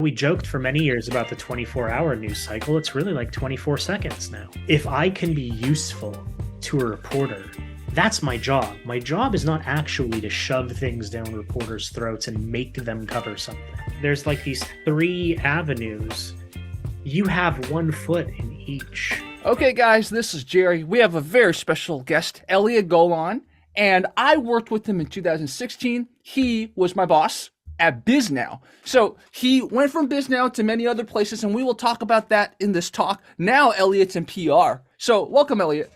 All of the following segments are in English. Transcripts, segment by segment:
We joked for many years about the 24-hour news cycle. It's really like 24 seconds now. If I can be useful to a reporter, that's my job. My job is not actually to shove things down reporters' throats and make them cover something. There's like these three avenues. You have one foot in each. Okay, guys, this is Jerry. We have a very special guest, Elliot Golan, and I worked with him in 2016. He was my boss at Bisnow. So he went from Bisnow to many other places, and we will talk about that in this talk. Now Elliot's in PR. So welcome, Elliot.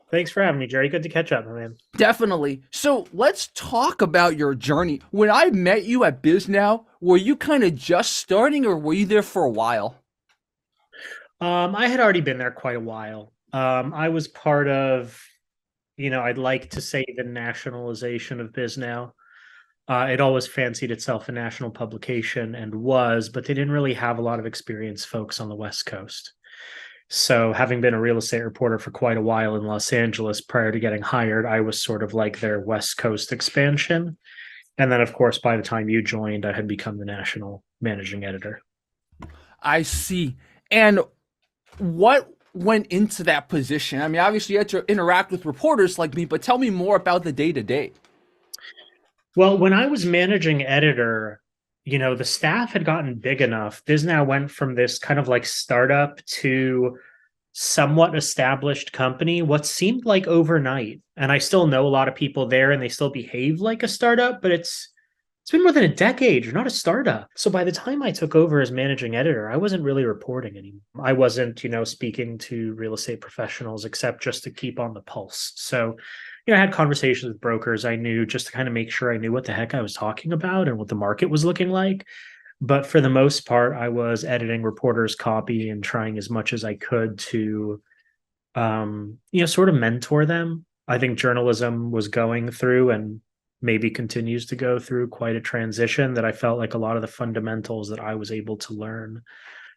Thanks for having me, Jerry. Good to catch up, my man. Definitely. So let's talk about your journey. When I met you at Bisnow, were you kind of just starting or were you there for a while? I had already been there quite a while. I was part of, I'd like to say the nationalization of Bisnow. It always fancied itself a national publication and was, but they didn't really have a lot of experienced folks on the West Coast. So, having been a real estate reporter for quite a while in Los Angeles prior to getting hired, I was sort of like their West Coast expansion. And then, of course, by the time you joined, I had become the national managing editor. I see. And what went into that position? I mean, obviously you had to interact with reporters like me, but tell me more about the day to day. Well, when I was managing editor, the staff had gotten big enough. Bisnow went from this kind of like startup to somewhat established company, what seemed like overnight. And I still know a lot of people there and they still behave like a startup, but it's been more than a decade. You're not a startup. So by the time I took over as managing editor, I wasn't really reporting anymore. I wasn't, speaking to real estate professionals except just to keep on the pulse. So I had conversations with brokers I knew just to kind of make sure I knew what the heck I was talking about and what the market was looking like. But for the most part, I was editing reporters' copy and trying as much as I could to, sort of mentor them. I think journalism was going through and maybe continues to go through quite a transition that I felt like a lot of the fundamentals that I was able to learn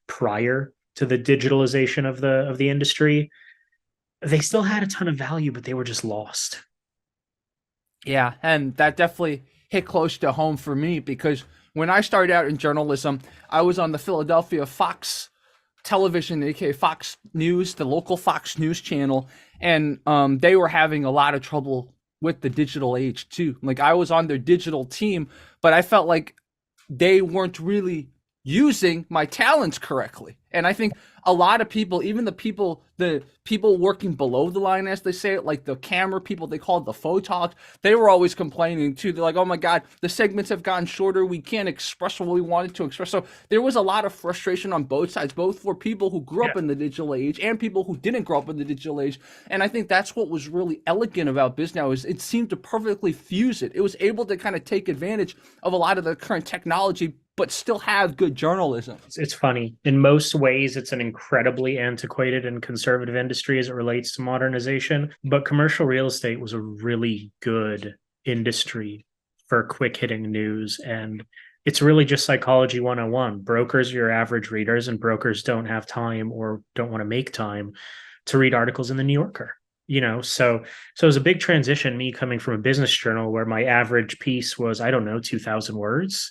prior to the digitalization of the industry, they still had a ton of value, but they were just lost. Yeah, and that definitely hit close to home for me because when I started out in journalism, I was on the Philadelphia Fox television, aka Fox News, the local Fox News channel, and they were having a lot of trouble with the digital age too. Like I was on their digital team, but I felt like they weren't really using my talents correctly. And I think a lot of people, even the people working below the line, as they say it, like the camera people, they call it the photogs, they were always complaining too. They're like, oh my God, the segments have gotten shorter. We can't express what we wanted to express. So there was a lot of frustration on both sides, both for people who grew up in the digital age and people who didn't grow up in the digital age. And I think that's what was really elegant about Bisnow is it seemed to perfectly fuse it. It was able to kind of take advantage of a lot of the current technology, but still have good journalism. It's funny. In most ways, it's an incredibly antiquated and conservative industry as it relates to modernization. But commercial real estate was a really good industry for quick hitting news. And it's really just psychology 101. Brokers are your average readers, and brokers don't have time or don't want to make time to read articles in the New Yorker. So it was a big transition, me coming from a business journal where my average piece was, I don't know, 2,000 words.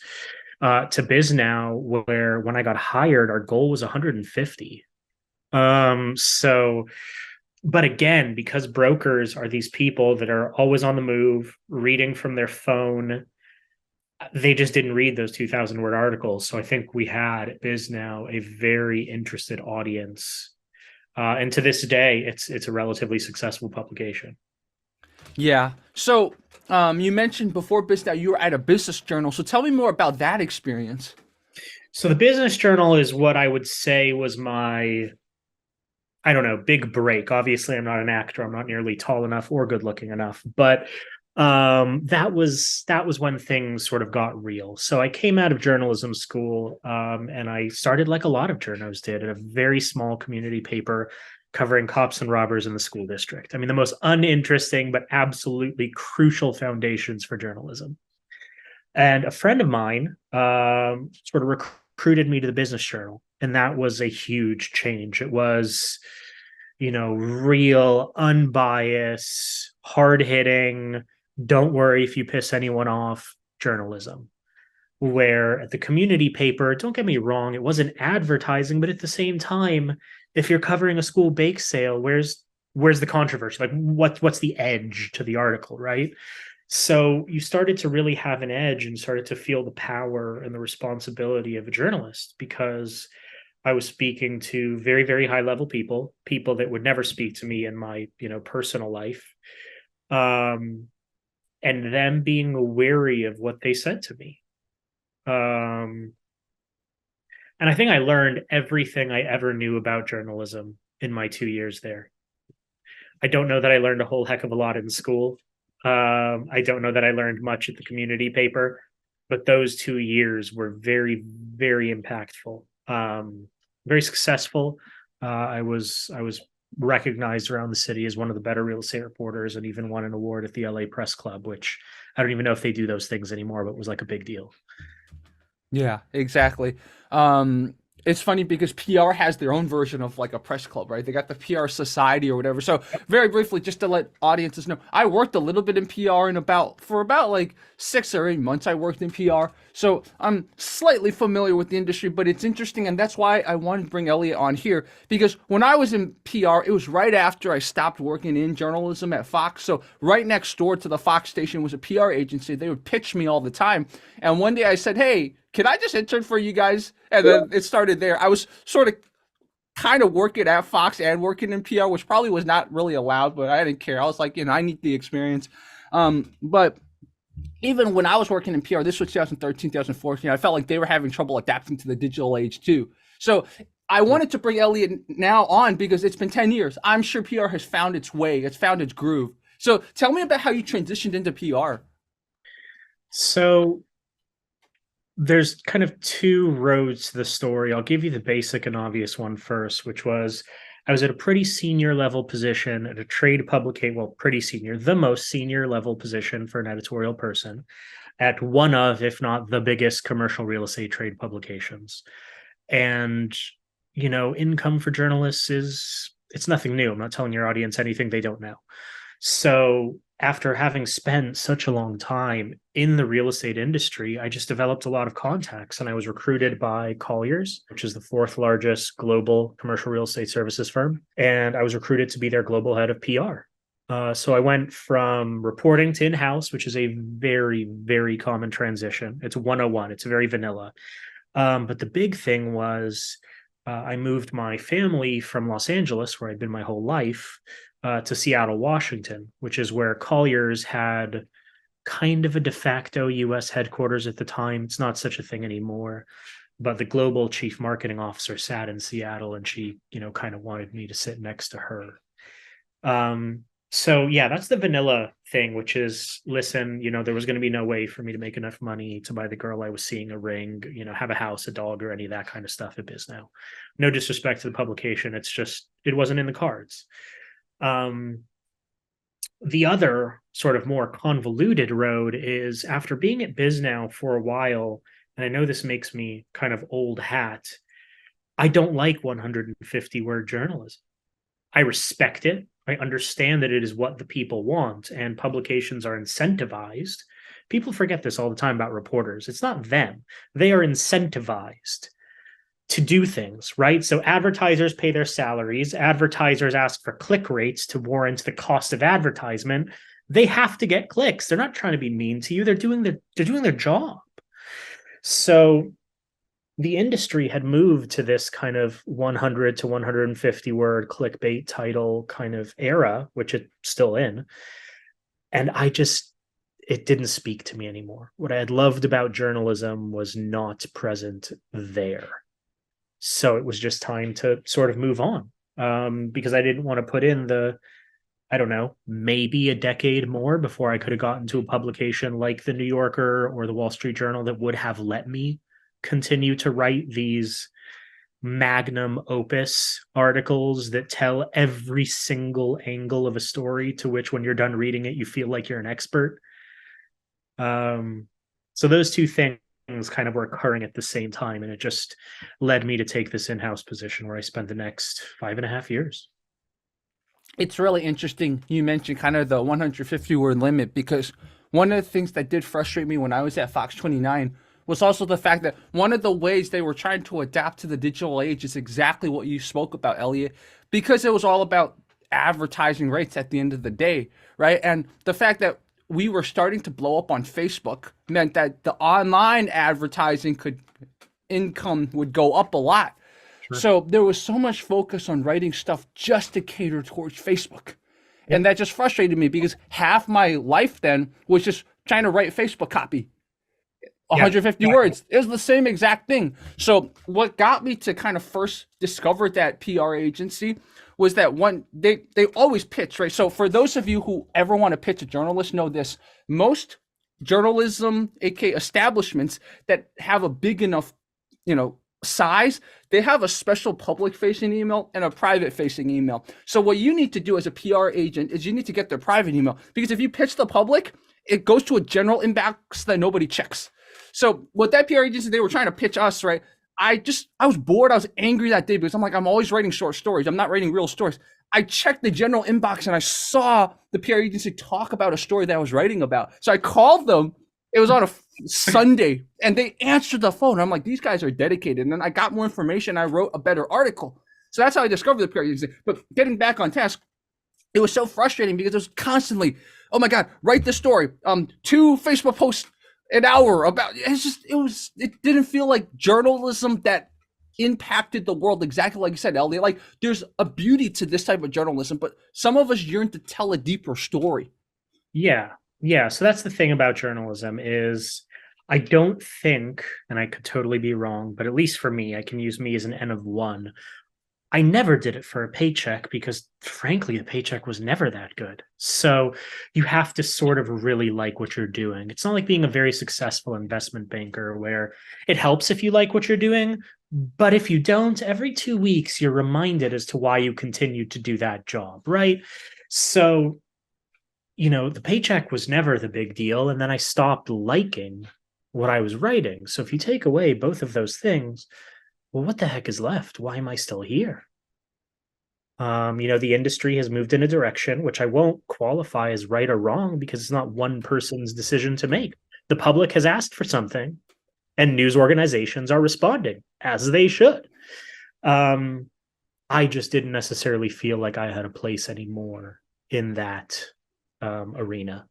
To Bisnow, where when I got hired, our goal was 150. So, but again, because brokers are these people that are always on the move, reading from their phone, they just didn't read those 2,000 word articles. So I think we had at Bisnow a very interested audience. And to this day, it's a relatively successful publication. Yeah. So you mentioned before Bisnow you were at a business journal. So tell me more about that experience. So the business journal is what I would say was my, I don't know, big break. Obviously, I'm not an actor. I'm not nearly tall enough or good looking enough, but that was when things sort of got real. So I came out of journalism school, and I started like a lot of journos did at a very small community paper covering cops and robbers in the school district. I mean, the most uninteresting but absolutely crucial foundations for journalism. And a friend of mine sort of recruited me to the business journal, and that was a huge change. It was, real, unbiased, hard hitting, don't worry if you piss anyone off journalism. where at the community paper, don't get me wrong, it wasn't advertising, but at the same time, if you're covering a school bake sale, where's the controversy? Like what's the edge to the article, right? So you started to really have an edge and started to feel the power and the responsibility of a journalist because I was speaking to very, very high level people, people that would never speak to me in my, personal life. Um, and them being wary of what they said to me. Um, and I think I learned everything I ever knew about journalism in my 2 years there. I don't know that I learned a whole heck of a lot in school. I don't know that I learned much at the community paper, but those 2 years were very, very impactful, very successful. I was recognized around the city as one of the better real estate reporters, and even won an award at the LA Press Club, which I don't even know if they do those things anymore, but was like a big deal. Yeah, exactly. Um, it's funny because PR has their own version of like a press club, right? They got the PR Society or whatever. So very briefly, just to let audiences know, I worked a little bit in PR in about like 6 or 8 months. I worked in PR, so I'm slightly familiar with the industry. But it's interesting, and that's why I wanted to bring Elliot on here because when I was in PR, it was right after I stopped working in journalism at Fox. So right next door to the Fox station was a PR agency. They would pitch me all the time, and one day I said, "Hey, can I just intern for you guys?" And then it started there. I was sort of kind of working at Fox and working in PR, which probably was not really allowed, but I didn't care. I was like, I need the experience. But even when I was working in PR, this was 2013, 2014, I felt like they were having trouble adapting to the digital age too. So I wanted to bring Elliot now on because it's been 10 years. I'm sure PR has found its way, it's found its groove. So tell me about how you transitioned into PR. So there's kind of two roads to the story. I'll give you the basic and obvious one first, which was I was at a pretty senior level position at a trade publication, well, pretty senior, the most senior level position for an editorial person at one of, if not the biggest commercial real estate trade publications. And, income for journalists it's nothing new. I'm not telling your audience anything they don't know. So after having spent such a long time in the real estate industry, I just developed a lot of contacts and I was recruited by Colliers, which is the fourth largest global commercial real estate services firm. And I was recruited to be their global head of PR. So I went from reporting to in-house, which is a very, very common transition. It's 101. It's very vanilla. But the big thing was I moved my family from Los Angeles, where I'd been my whole life, to Seattle, Washington, which is where Colliers had kind of a de facto US headquarters at the time. It's not such a thing anymore. But the global chief marketing officer sat in Seattle and she, kind of wanted me to sit next to her. So yeah, that's the vanilla thing, which is listen, there was going to be no way for me to make enough money to buy the girl I was seeing a ring, have a house, a dog, or any of that kind of stuff at Bisnow. No disrespect to the publication. It's just, it wasn't in the cards. Um, the other sort of more convoluted road is after being at Bisnow for a while, and I know this makes me kind of old hat, I don't like 150 word journalism. I respect it. I understand that it is what the people want, and publications are incentivized. People forget this all the time about reporters. It's not them, they are incentivized to do things, right? So advertisers pay their salaries, advertisers ask for click rates to warrant the cost of advertisement. They have to get clicks. They're not trying to be mean to you. They're doing their job. So the industry had moved to this kind of 100 to 150 word clickbait title kind of era, which it's still in. And it didn't speak to me anymore. What I had loved about journalism was not present there. So it was just time to sort of move on, because I didn't want to put in I don't know, maybe a decade more before I could have gotten to a publication like the New Yorker or the Wall Street Journal that would have let me continue to write these magnum opus articles that tell every single angle of a story to which when you're done reading it, you feel like you're an expert. So those two things kind of were occurring at the same time. And it just led me to take this in-house position where I spent the next 5.5 years. It's really interesting you mentioned kind of the 150 word limit because one of the things that did frustrate me when I was at Fox 29 was also the fact that one of the ways they were trying to adapt to the digital age is exactly what you spoke about, Elliot, because it was all about advertising rates at the end of the day, right? And the fact that we were starting to blow up on Facebook meant that the online advertising could income would go up a lot. Sure. So there was so much focus on writing stuff just to cater towards Facebook. And Yep. that just frustrated me because half my life then was just trying to write Facebook copy, Yeah. 150 words. It was the same exact thing. So what got me to kind of first discover that PR agency was that one they always pitch, right? So for those of you who ever want to pitch a journalist, know this: most journalism, aka establishments that have a big enough, size, they have a special public facing email and a private facing email. So what you need to do as a PR agent is you need to get their private email, because if you pitch the public, it goes to a general inbox that nobody checks. So what that PR agency, they were trying to pitch us, right? I was bored. I was angry that day because I'm always writing short stories. I'm not writing real stories. I checked the general inbox and I saw the PR agency talk about a story that I was writing about. So I called them. It was on a Sunday and they answered the phone. I'm like, these guys are dedicated. And then I got more information. I wrote a better article. So that's how I discovered the PR agency. But getting back on task, it was so frustrating because it was constantly, oh my God, write the story. 2 Facebook posts an hour about it didn't feel like journalism that impacted the world exactly like you said, Elliot. Like there's a beauty to this type of journalism, but some of us yearn to tell a deeper story. Yeah. Yeah. So that's the thing about journalism is I don't think, and I could totally be wrong, but at least for me, I can use me as an N of one. I never did it for a paycheck because, frankly, the paycheck was never that good. So you have to sort of really like what you're doing. It's not like being a very successful investment banker where it helps if you like what you're doing. But if you don't, every 2 weeks, you're reminded as to why you continue to do that job, right? So, the paycheck was never the big deal. And then I stopped liking what I was writing. So if you take away both of those things, well, what the heck is left? Why am I still here? The industry has moved in a direction which I won't qualify as right or wrong because it's not one person's decision to make. The public has asked for something, and news organizations are responding as they should. I just didn't necessarily feel like I had a place anymore in that arena.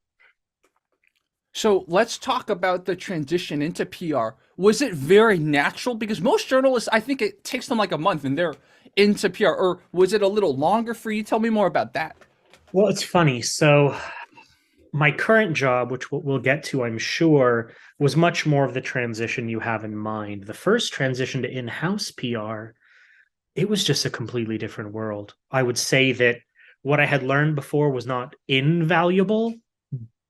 So let's talk about the transition into PR. Was it very natural? Because most journalists, I think it takes them like a month and they're into PR. Or was it a little longer for you? Tell me more about that. Well, it's funny. So my current job, which we'll get to, I'm sure, was much more of the transition you have in mind. The first transition to in-house PR, it was just a completely different world. I would say that what I had learned before was not invaluable,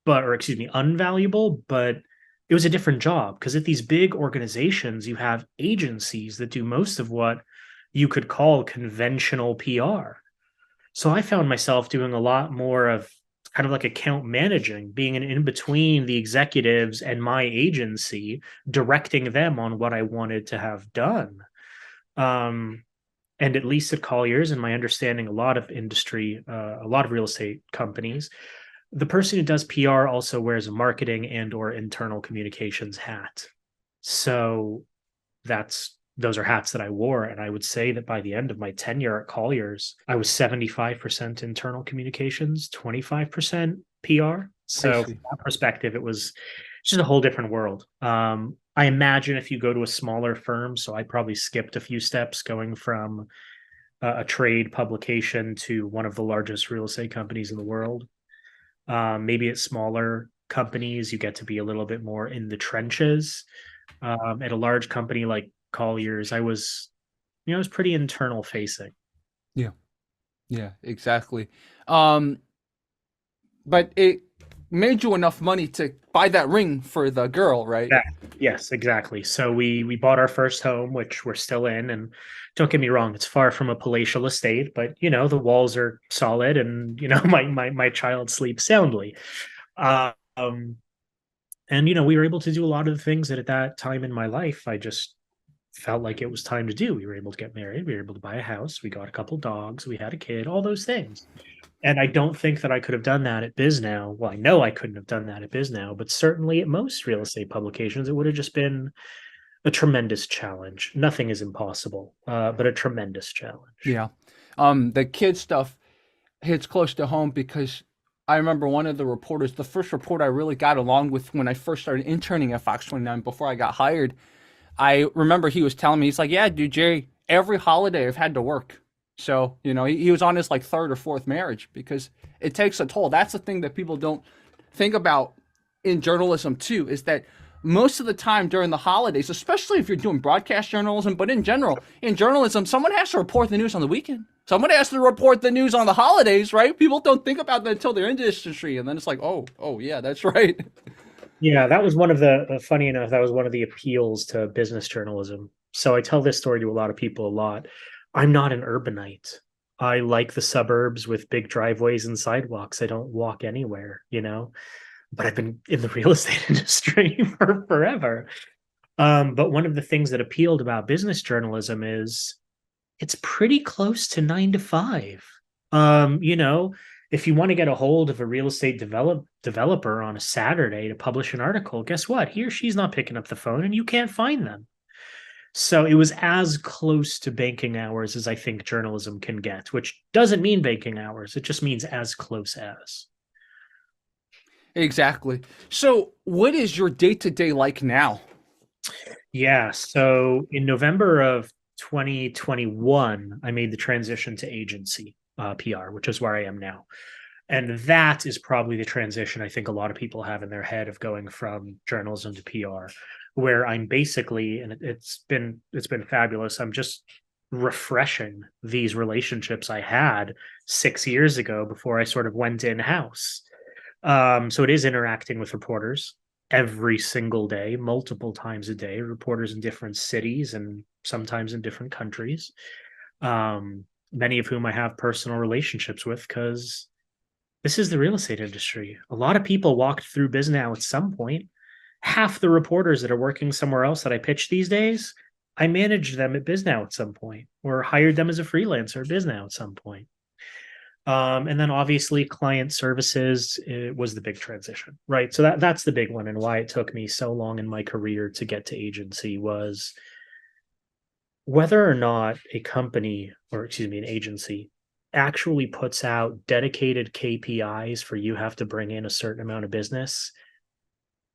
unvaluable, but it was a different job because at these big organizations, you have agencies that do most of what you could call conventional PR. So I found myself doing a lot more of kind of like account managing, being in between the executives and my agency, directing them on what I wanted to have done. Um, and at least at Colliers, and my understanding, a lot of industry, a lot of real estate companies, the person who does PR also wears a marketing and or internal communications hat. So those are hats that I wore. And I would say that by the end of my tenure at Colliers, I was 75% internal communications, 25% PR. I So from see. that perspective, it was just a whole different world. I imagine if you go to a smaller firm, so I probably skipped a few steps going from a trade publication to one of the largest real estate companies in the world. Maybe at smaller companies, you get to be a little bit more in the trenches. At a large company like Colliers, I was pretty internal facing. Yeah. Yeah, exactly. Um, but it made you enough money to buy that ring for the girl, right? That, yes, exactly. So we bought our first home, which we're still in, and don't get me wrong, it's far from a palatial estate, but the walls are solid, and my child sleeps soundly. Um, and we were able to do a lot of the things that at that time in my life I just felt like it was time to do. We were able to get married, we were able to buy a house, we got a couple dogs, we had a kid, all those things. And I don't think that I could have done that at Bisnow. Well, I know I couldn't have done that at Bisnow, but certainly at most real estate publications, it would have just been a tremendous challenge. Nothing is impossible, but a tremendous challenge. Yeah. The kid stuff hits close to home because I remember one of the reporters, the first reporter I really got along with when I first started interning at Fox 29 before I got hired. I remember he was telling me, he's like, yeah, dude, Jerry, every holiday I've had to work. So, he was on his like third or fourth marriage because it takes a toll. That's the thing that people don't think about in journalism too, is that most of the time during the holidays, especially if you're doing broadcast journalism, but in general, in journalism, someone has to report the news on the weekend. Someone has to report the news on the holidays, right? People don't think about that until they're in the industry. And then it's like, oh yeah, that's right. Yeah, that was one of the, funny enough, that was one of the appeals to business journalism. So I tell this story to a lot of people a lot. I'm not an urbanite. I like the suburbs with big driveways and sidewalks. I don't walk anywhere, but I've been in the real estate industry for forever. But one of the things that appealed about business journalism is it's pretty close to 9 to 5. If you want to get a hold of a real estate developer on a Saturday to publish an article, guess what? He or she's not picking up the phone and you can't find them. So it was as close to banking hours as I think journalism can get, which doesn't mean banking hours. It just means as close as. Exactly. So, what is your day to day like now? Yeah. So in November of 2021, I made the transition to agency PR, which is where I am now. And that is probably the transition I think a lot of people have in their head of going from journalism to PR, where I'm basically, and it's been fabulous. I'm just refreshing these relationships I had 6 years ago before I sort of went in house. So it is interacting with reporters every single day, multiple times a day, reporters in different cities and sometimes in different countries, many of whom I have personal relationships with because this is the real estate industry. A lot of people walked through Bisnow at some point. Half the reporters that are working somewhere else that I pitch these days, I managed them at Bisnow at some point or hired them as a freelancer at Bisnow at some point. And then obviously client services was the big transition, right? So that's the big one, and why it took me so long in my career to get to agency was whether or not a company, or excuse me, an agency actually puts out dedicated KPIs for you have to bring in a certain amount of business.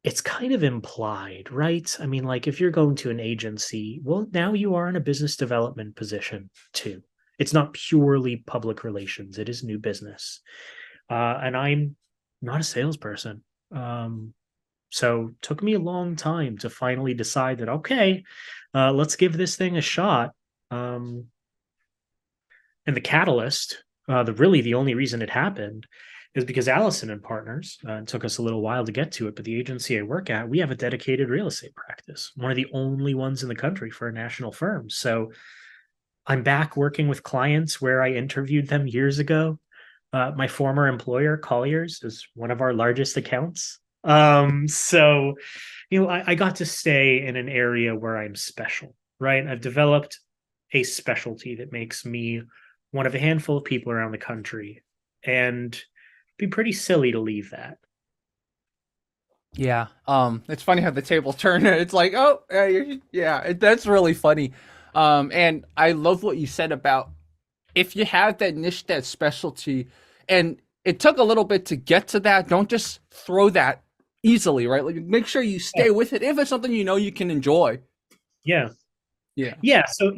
It's kind of implied, right? I mean, like if you're going to an agency, well, now you are in a business development position too. It's not purely public relations, it is new business. And I'm not a salesperson. So it took me a long time to finally decide that, okay, let's give this thing a shot. And the catalyst, the only reason it happened is because allison+partners, it took us a little while to get to it, but the agency I work at, we have a dedicated real estate practice, one of the only ones in the country for a national firm. So I'm back working with clients where I interviewed them years ago. My former employer, Colliers, is one of our largest accounts. I got to stay in an area where I'm special, right? I've developed a specialty that makes me one of a handful of people around the country, and it'd be pretty silly to leave that. Yeah. It's funny how the table turned. It's like, oh, yeah, that's really funny. And I love what you said about if you have that niche, that specialty, and it took a little bit to get to that, don't just throw that easily, right? Like make sure you Yeah. stay with it if it's something you can enjoy. Yeah. Yeah. Yeah. So,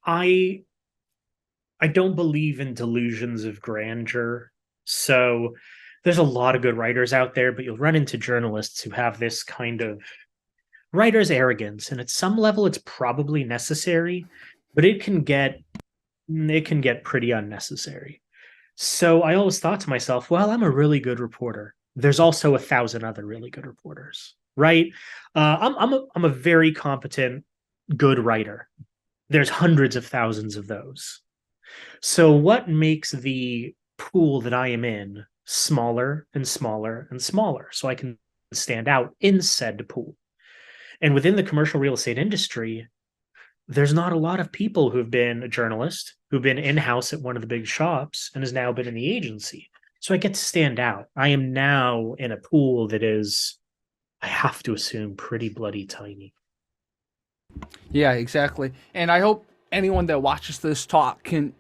I I don't believe in delusions of grandeur. So there's a lot of good writers out there, but you'll run into journalists who have this kind of writer's arrogance. And at some level, it's probably necessary, but it can get pretty unnecessary. So I always thought to myself, well, I'm a really good reporter. There's also 1,000 other really good reporters, right? I'm a very competent, good writer. There's hundreds of thousands of those. So what makes the pool that I am in smaller and smaller and smaller so I can stand out in said pool? And within the commercial real estate industry, there's not a lot of people who've been a journalist, who've been in-house at one of the big shops and has now been in the agency. So I get to stand out. I am now in a pool that is, I have to assume, pretty bloody tiny. Yeah, exactly. And I hope anyone that watches this talk can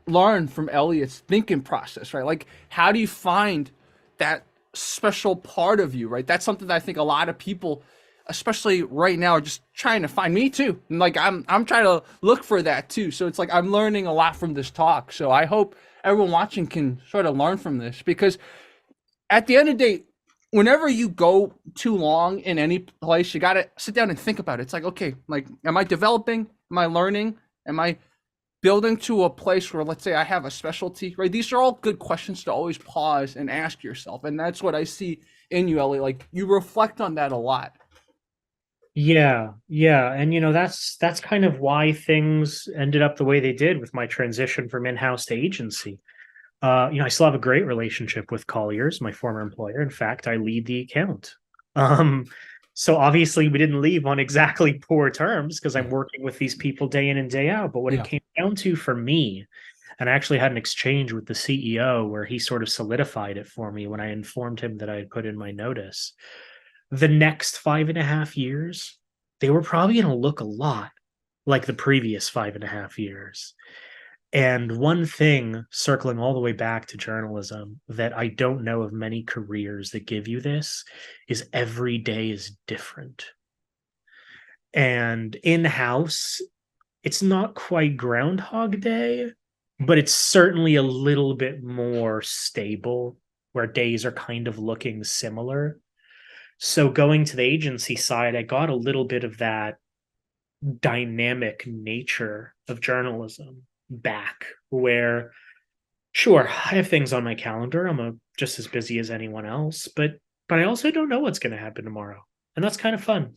learn from Elliot's thinking process, right? Like, how do you find that special part of you, right? That's something that I think a lot of people, especially right now, are just trying to find. Me too. And like, I'm trying to look for that too. So it's like I'm learning a lot from this talk. So I hope everyone watching can sort of learn from this, because at the end of the day, whenever you go too long in any place, you got to sit down and think about it. It's like, okay, like, am I developing? Am I learning? Am I building to a place where, let's say, I have a specialty, right? These are all good questions to always pause and ask yourself. And that's what I see in you, Ellie. Like, you reflect on that a lot. Yeah, yeah, and that's kind of why things ended up the way they did with my transition from in-house to agency. I still have a great relationship with Colliers, my former employer. In fact, I lead the account. Um, so obviously we didn't leave on exactly poor terms because I'm working with these people day in and day out. But what it Yeah. came down to for me, and I actually had an exchange with the CEO where he sort of solidified it for me when I informed him that I had put in my notice. The next 5.5 years, they were probably going to look a lot like the previous 5.5 years. And one thing, circling all the way back to journalism, that I don't know of many careers that give you this is every day is different. And in house, it's not quite Groundhog Day, but it's certainly a little bit more stable where days are kind of looking similar. So going to the agency side, I got a little bit of that dynamic nature of journalism back, where sure, I have things on my calendar. just as busy as anyone else, but I also don't know what's going to happen tomorrow, and that's kind of fun.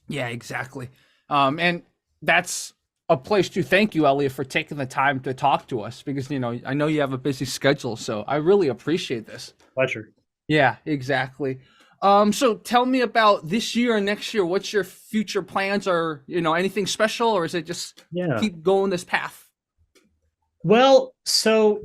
Yeah, exactly. And that's a place to thank you, Elliot, for taking the time to talk to us, because, I know you have a busy schedule. So I really appreciate this. Pleasure. Yeah, exactly. So tell me about this year and next year. What's your future plans, or anything special, or is it just Yeah. keep going this path? Well, so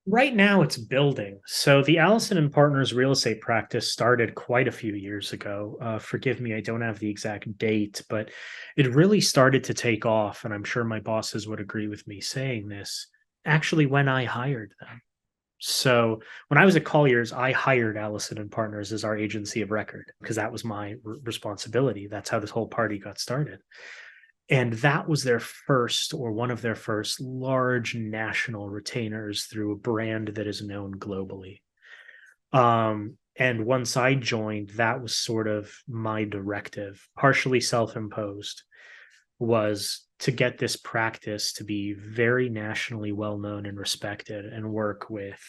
right now it's building. So the Allison+Partners real estate practice started quite a few years ago. Forgive me, I don't have the exact date, but it really started to take off, and I'm sure my bosses would agree with me saying this. Actually, when I hired them. So when I was at Colliers, I hired Allison+Partners as our agency of record because that was my responsibility. That's how this whole party got started. And that was their first, or one of their first, large national retainers through a brand that is known globally. And once I joined, that was sort of my directive, partially self-imposed, was to get this practice to be very nationally well known and respected and work with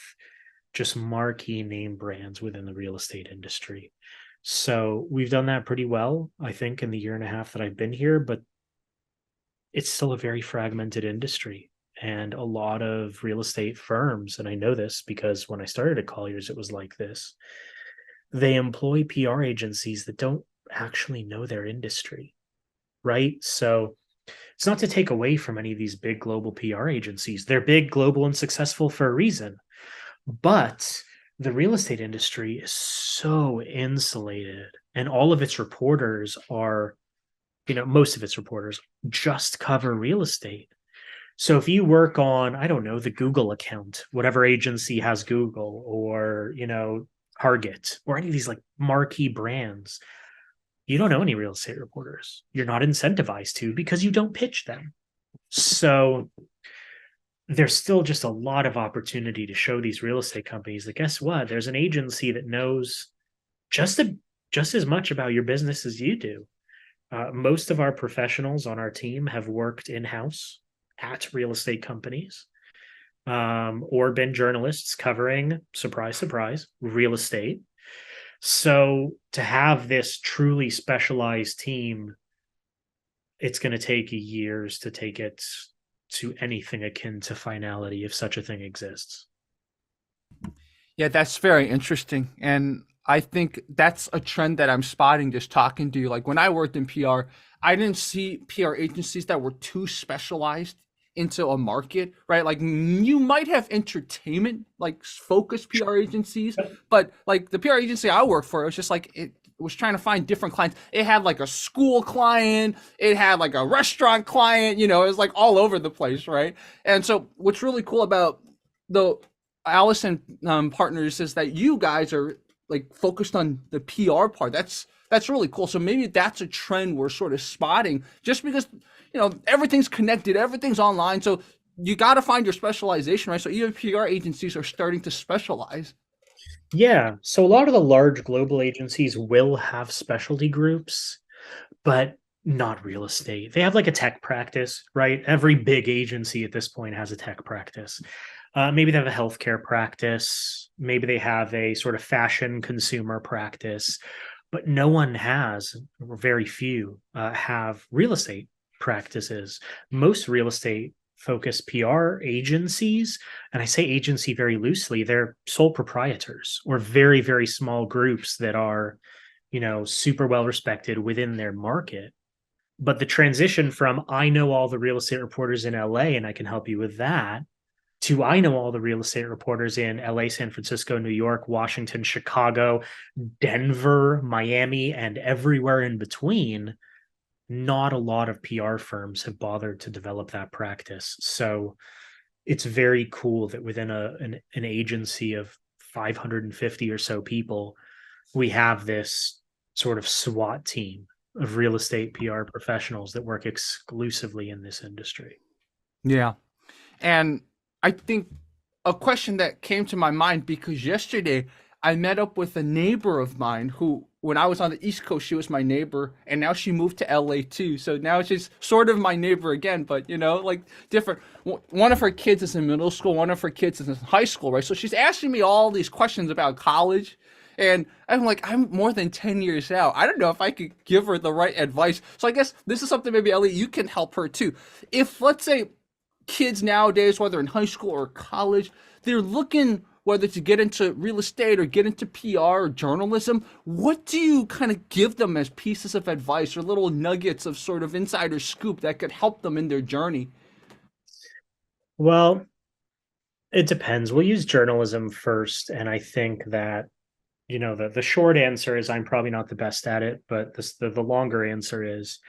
just marquee name brands within the real estate industry. So we've done that pretty well, I think, in the year and a half that I've been here, but it's still a very fragmented industry. And a lot of real estate firms, and I know this because when I started at Colliers, it was like this, they employ PR agencies that don't actually know their industry, right? So it's not to take away from any of these big global PR agencies. They're big, global, and successful for a reason. But the real estate industry is so insulated, and all of its reporters are, most of its reporters just cover real estate. So if you work on, I don't know, the Google account, whatever agency has Google, or, Target, or any of these like marquee brands, you don't know any real estate reporters. You're not incentivized to because you don't pitch them. So there's still just a lot of opportunity to show these real estate companies that guess what? There's an agency that knows just a, just as much about your business as you do. Most of our professionals on our team have worked in house at real estate companies, or been journalists covering, surprise, surprise, real estate. So to have this truly specialized team, it's going to take years to take it to anything akin to finality if such a thing exists. Yeah, that's very interesting. And I think that's a trend that I'm spotting just talking to you. Like when I worked in PR, I didn't see PR agencies that were too specialized into a market, right? Like you might have entertainment, like focused PR agencies, but like the PR agency I worked for, it was just like it was trying to find different clients. It had like a school client, it had like a restaurant client, it was like all over the place, right? And so what's really cool about the Allison partners is that you guys are like focused on the PR part. That's really cool. So maybe that's a trend we're sort of spotting just because everything's connected, everything's online. So you got to find your specialization, right? So even PR agencies are starting to specialize. Yeah. So a lot of the large global agencies will have specialty groups, but not real estate. They have like a tech practice, right? Every big agency at this point has a tech practice. Maybe they have a healthcare practice. Maybe they have a sort of fashion consumer practice, but no one has, or very few, have real estate practices. Most real estate focused PR agencies, and I say agency very loosely, they're sole proprietors or very, very small groups that are, super well respected within their market. But the transition from I know all the real estate reporters in LA and I can help you with that to I know all the real estate reporters in LA, San Francisco, New York, Washington, Chicago, Denver, Miami, and everywhere in between, not a lot of PR firms have bothered to develop that practice. So it's very cool that within an agency of 550 or so people, we have this sort of SWAT team of real estate PR professionals that work exclusively in this industry. Yeah. And I think a question that came to my mind because yesterday I met up with a neighbor of mine who, when I was on the East Coast, she was my neighbor, and now she moved to LA too. So now she's sort of my neighbor again, but like different. One of her kids is in middle school, one of her kids is in high school, right? So she's asking me all these questions about college. And I'm like, I'm more than 10 years out. I don't know if I could give her the right advice. So I guess this is something maybe, Ellie, you can help her too. If, let's say, kids nowadays, whether in high school or college, they're looking whether to get into real estate or get into PR or journalism. What do you kind of give them as pieces of advice or little nuggets of sort of insider scoop that could help them in their journey? Well, it depends. We'll use journalism first. And I think that, the short answer is I'm probably not the best at it, but the longer answer is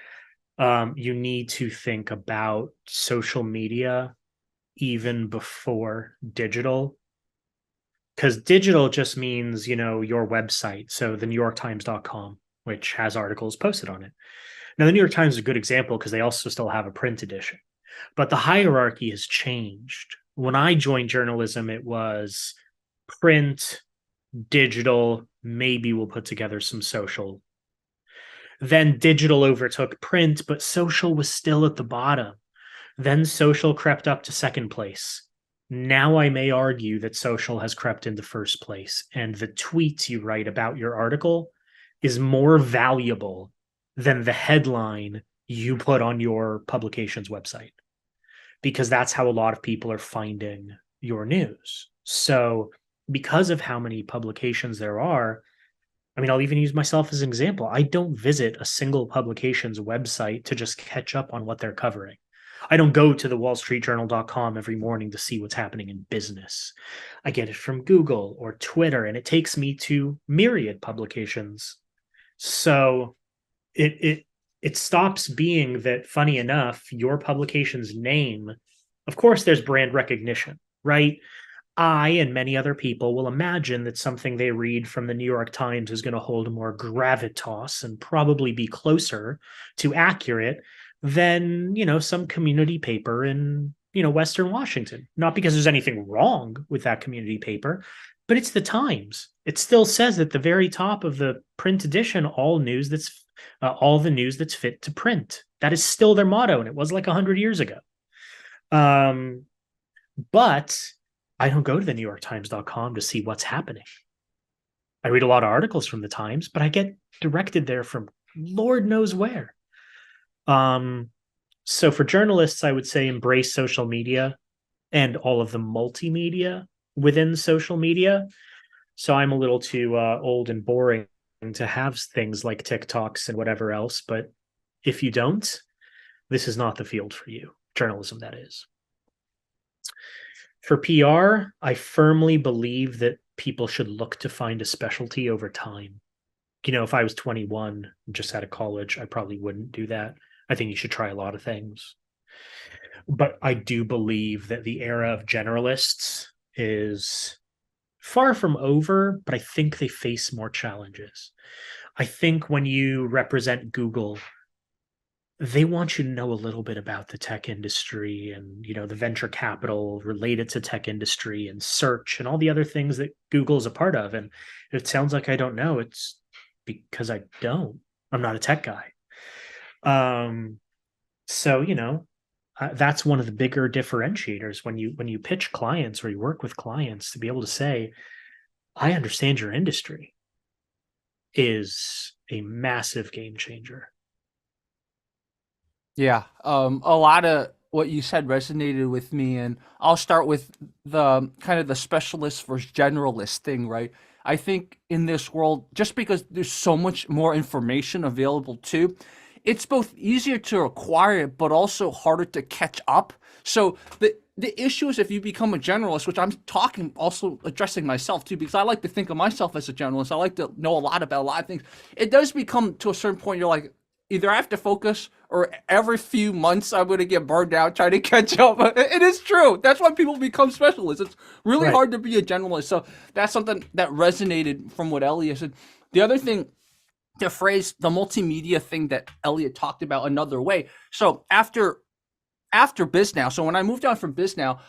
you need to think about social media even before digital, because digital just means your website, so the newyorktimes.com, which has articles posted on it. Now the New York Times is a good example because they also still have a print edition, but the hierarchy has changed. When I joined journalism, it was print, digital, maybe we'll put together some social. Then digital overtook print, but social was still at the bottom. Then social crept up to second place. Now I may argue that social has crept into first place, and the tweets you write about your article is more valuable than the headline you put on your publication's website, because that's how a lot of people are finding your news. So, because of how many publications there are, I mean, I'll even use myself as an example. I don't visit a single publication's website to just catch up on what they're covering. I don't go to the wallstreetjournal.com every morning to see what's happening in business. I get it from Google or Twitter, and it takes me to myriad publications. So it stops being that, funny enough, your publication's name, of course, there's brand recognition, right? I and many other people will imagine that something they read from the New York Times is going to hold more gravitas and probably be closer to accurate than, some community paper in, Western Washington. Not because there's anything wrong with that community paper, but it's the Times. It still says at the very top of the print edition, all the news that's fit to print. That is still their motto, and it was like 100 years ago. But I don't go to the newyorktimes.com to see what's happening. I read a lot of articles from the Times, but I get directed there from Lord knows where. So for journalists, I would say embrace social media and all of the multimedia within social media. So I'm a little too old and boring to have things like TikToks and whatever else. But if you don't, this is not the field for you. Journalism, that is. For PR, I firmly believe that people should look to find a specialty over time. If I was 21, just out of college, I probably wouldn't do that. I think you should try a lot of things. But I do believe that the era of generalists is far from over, but I think they face more challenges. I think when you represent Google, they want you to know a little bit about the tech industry and the venture capital related to tech industry and search and all the other things that Google is a part of. And if it sounds like I don't know, it's because I don't. I'm not a tech guy. So that's one of the bigger differentiators when you pitch clients or you work with clients, to be able to say, I understand your industry, is a massive game changer. Yeah, a lot of what you said resonated with me, and I'll start with the kind of the specialist versus generalist thing, right? I think in this world, just because there's so much more information available too, it's both easier to acquire it, but also harder to catch up. So the issue is if you become a generalist, which I'm talking also addressing myself too, because I like to think of myself as a generalist. I like to know a lot about a lot of things. It does become to a certain point, you're like, either I have to focus or every few months I'm going to get burned out trying to catch up. It is true. That's why people become specialists. It's really Right. hard to be a generalist. So that's something that resonated from what Elliot said. The other thing, the phrase, the multimedia thing that Elliot talked about another way. So after Bisnow, so when I moved on from Bisnow,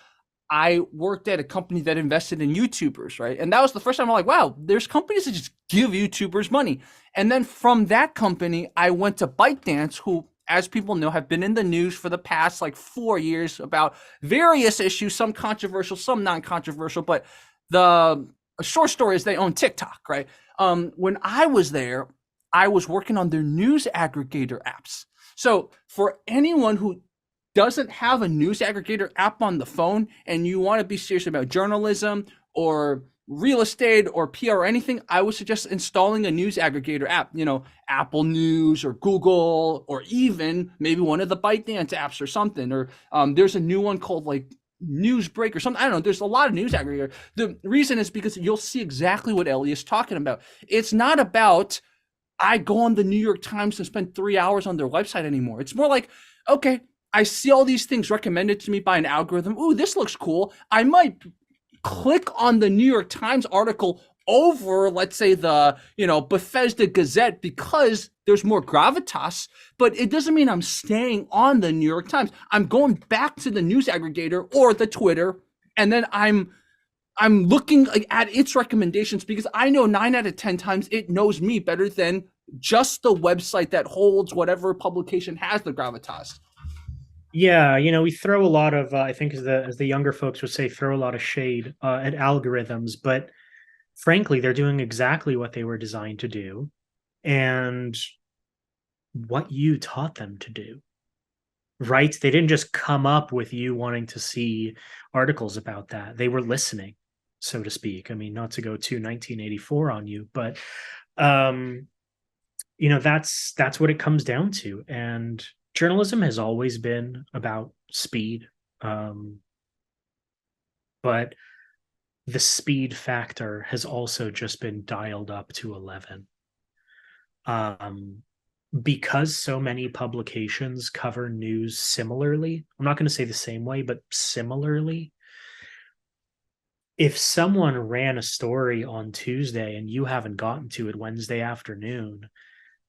I worked at a company that invested in YouTubers, right? And that was the first time I'm like, wow, there's companies that just give YouTubers money. And then from that company, I went to ByteDance, who, as people know, have been in the news for the past like 4 years about various issues, some controversial, some non-controversial. But the short story is they own TikTok, right? When I was there, I was working on their news aggregator apps. So for anyone who doesn't have a news aggregator app on the phone and you want to be serious about journalism or real estate or PR or anything, I would suggest installing a news aggregator app, Apple News or Google, or even maybe one of the ByteDance apps or something. Or there's a new one called like Newsbreak or something. I don't know. There's a lot of news aggregator. The reason is because you'll see exactly what Elliot's talking about. It's not about I go on the New York Times and spend 3 hours on their website anymore. It's more like, okay, I see all these things recommended to me by an algorithm. Ooh, this looks cool. I might click on the New York Times article over, let's say, the Bethesda Gazette because there's more gravitas, but it doesn't mean I'm staying on the New York Times. I'm going back to the news aggregator or the Twitter, and then I'm looking at its recommendations because I know 9 out of 10 times it knows me better than just the website that holds whatever publication has the gravitas. Yeah, we throw a lot of, I think, as the younger folks would say, throw a lot of shade at algorithms, but frankly, they're doing exactly what they were designed to do, and what you taught them to do. Right? They didn't just come up with you wanting to see articles about that. They were listening, so to speak. I mean, not to go to 1984 on you, but um, that's what it comes down to. And journalism has always been about speed, but the speed factor has also just been dialed up to 11. Because so many publications cover news similarly, I'm not going to say the same way, but similarly. If someone ran a story on Tuesday and you haven't gotten to it Wednesday afternoon,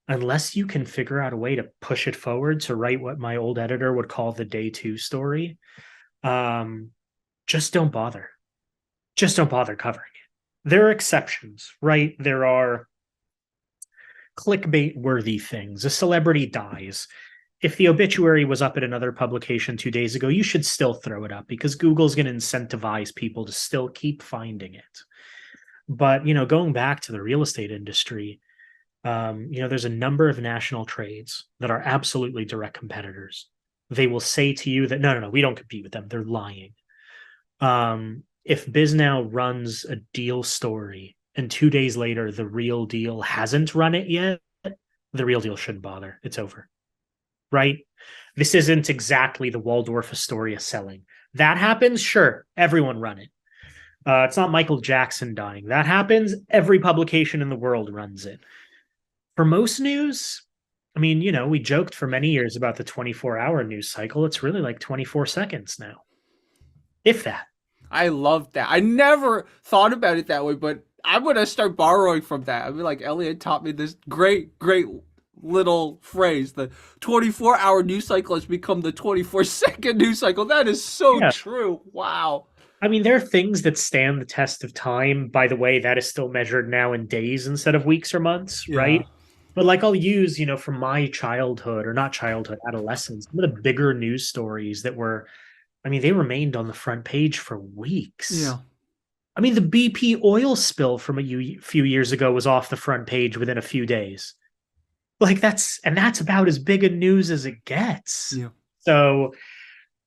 unless you can figure out a way to push it forward to write what my old editor would call the day two story, um, just don't bother. Just don't bother covering it. There are exceptions, right? There are clickbait worthy things. A celebrity dies. If the obituary was up at another publication 2 days ago, you should still throw it up because Google's going to incentivize people to still keep finding it. But, going back to the real estate industry, there's a number of national trades that are absolutely direct competitors. They will say to you that, no, we don't compete with them. They're lying. If Bisnow runs a deal story and 2 days later the real deal hasn't run it yet, the real deal shouldn't bother. It's over. Right? This isn't exactly the Waldorf Astoria selling. That happens, sure, everyone run it. It's not Michael Jackson dying. That happens, every publication in the world runs it. For most news, I mean, we joked for many years about the 24-hour news cycle. It's really like 24 seconds now, if that. I love that. I never thought about it that way, but I'm gonna start borrowing from that. I mean, like Elliot taught me this great little phrase. The 24-hour news cycle has become the 24-second news cycle. That is so Yeah. true. Wow. I mean, there are things that stand the test of time. By the way, that is still measured now in days instead of weeks or months, Yeah. right? But like I'll use, from my childhood or not childhood, adolescence, some of the bigger news stories that were, I mean, they remained on the front page for weeks. Yeah. I mean, the BP oil spill from a few years ago was off the front page within a few days. Like that's about as big a news as it gets. Yeah. So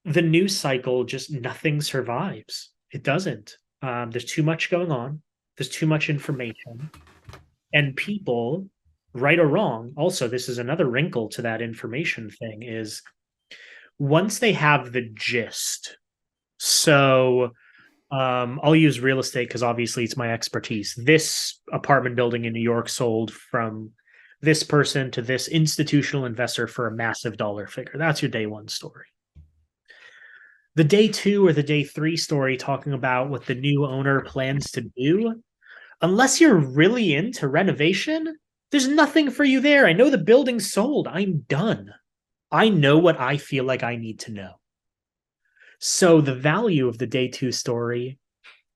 the news cycle, just nothing survives. It doesn't. There's too much going on. There's too much information, and people, right or wrong. Also, this is another wrinkle to that information thing: is once they have the gist. So I'll use real estate because obviously it's my expertise. This apartment building in New York sold from this person to this institutional investor for a massive dollar figure. That's your day one story. The day two or the day three story talking about what the new owner plans to do, unless you're really into renovation, there's nothing for you there. I know the building's sold. I'm done. I know what I feel like I need to know. So the value of the day two story,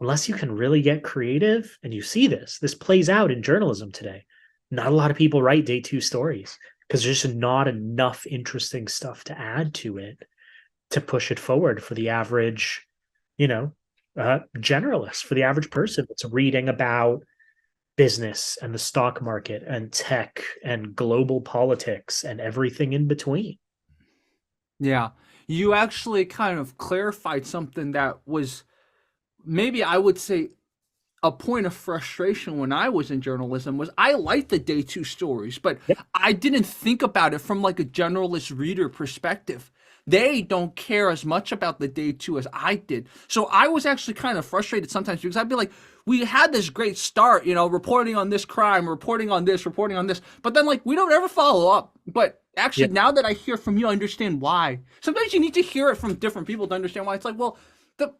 unless you can really get creative, and you see this plays out in journalism today. Not a lot of people write day two stories because there's just not enough interesting stuff to add to it to push it forward for the average, generalist, for the average person that's reading about business and the stock market and tech and global politics and everything in between. Yeah. You actually kind of clarified something that was maybe I would say a point of frustration when I was in journalism was I liked the day two stories, but Yep. I didn't think about it from like a generalist reader perspective. They don't care as much about the day two as I did. So I was actually kind of frustrated sometimes because I'd be like, we had this great start, reporting on this crime, reporting on this, but then like we don't ever follow up. But actually, Yep. now that I hear from you, I understand why. Sometimes you need to hear it from different people to understand why. It's like, well, the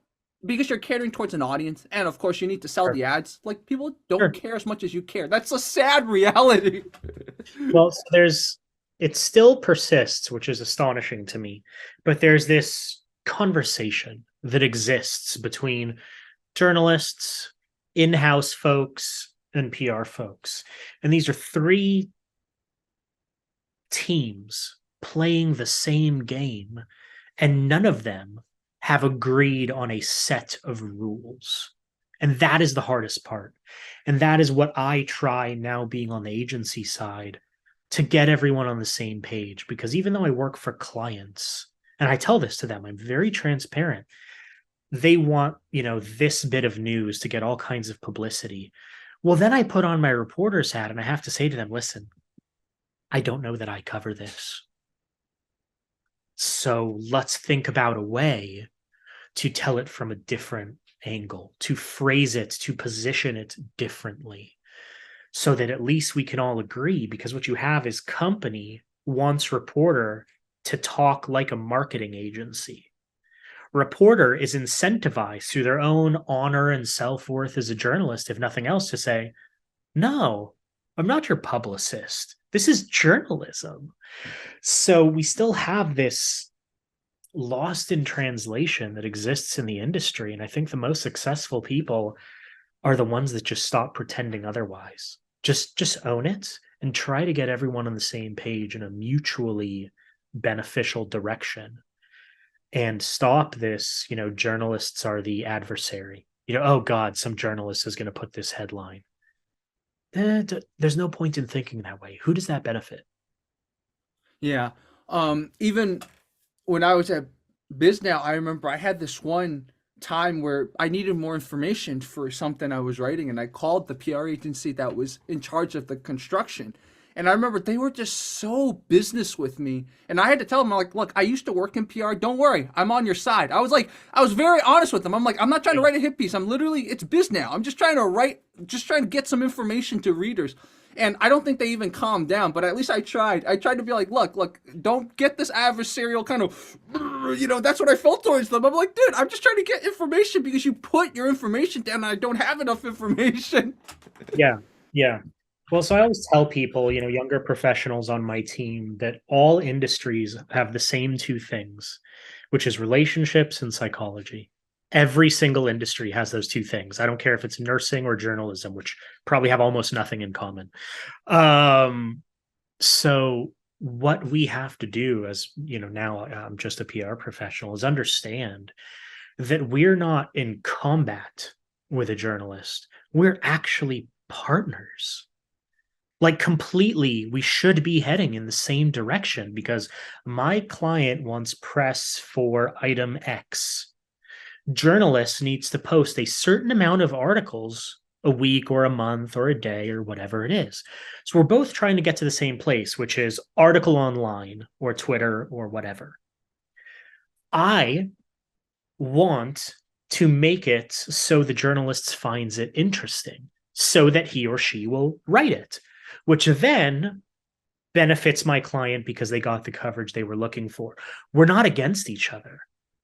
because you're catering towards an audience, and of course you need to sell Sure. the ads. Like people don't Sure. care as much as you care. That's a sad reality. Well, so it still persists, which is astonishing to me, but there's this conversation that exists between journalists, in-house folks, and PR folks. And these are three teams playing the same game, and none of them have agreed on a set of rules. And that is the hardest part. And that is what I try now, being on the agency side, to get everyone on the same page. Because even though I work for clients, and I tell this to them, I'm very transparent. They want, this bit of news to get all kinds of publicity. Well, then I put on my reporter's hat and I have to say to them, listen, I don't know that I cover this. So let's think about a way to tell it from a different angle, to phrase it, to position it differently, so that at least we can all agree. Because what you have is company wants reporter to talk like a marketing agency. Reporter is incentivized through their own honor and self-worth as a journalist, if nothing else, to say, no, I'm not your publicist. This is journalism. So we still have this lost in translation that exists in the industry. And I think the most successful people are the ones that just stop pretending otherwise. Just own it and try to get everyone on the same page in a mutually beneficial direction. And stop this, journalists are the adversary. Oh God, some journalist is going to put this headline. There's no point in thinking that way. Who does that benefit? Yeah. Even when I was at Bisnow, I remember I had this one time where I needed more information for something I was writing, and I called the PR agency that was in charge of the construction. And I remember they were just so business with me, and I had to tell them, like, look, I used to work in PR. Don't worry, I'm on your side. I was very honest with them. I'm like, I'm not trying to write a hit piece. I'm literally, it's Bisnow. I'm just trying to write, just trying to get some information to readers. And I don't think they even calmed down, but at least I tried. I tried to be like, look, don't get this adversarial kind of, that's what I felt towards them. I'm like, dude, I'm just trying to get information because you put your information down and I don't have enough information. Yeah, yeah. Well, so I always tell people, younger professionals on my team, that all industries have the same two things, which is relationships and psychology. Every single industry has those two things. I don't care if it's nursing or journalism, which probably have almost nothing in common. So what we have to do, as now I'm just a PR professional, is understand that we're not in combat with a journalist. We're actually partners. Like, completely, we should be heading in the same direction, because my client wants press for item X. Journalist needs to post a certain amount of articles a week or a month or a day or whatever it is. So we're both trying to get to the same place, which is article online or Twitter or whatever. I want to make it so the journalist finds it interesting so that he or she will write it, which then benefits my client because they got the coverage they were looking for. We're not against each other.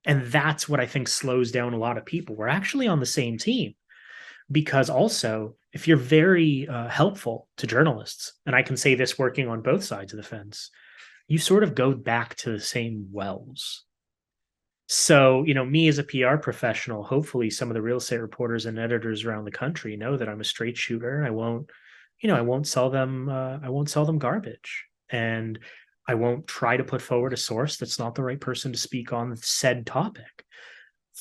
And that's what I think slows down a lot of people. We're actually on the same team, because also, if you're very helpful to journalists, and I can say this working on both sides of the fence, you sort of go back to the same wells. So, me as a PR professional, hopefully some of the real estate reporters and editors around the country know that I'm a straight shooter, and I won't sell them garbage. And I won't try to put forward a source that's not the right person to speak on said topic.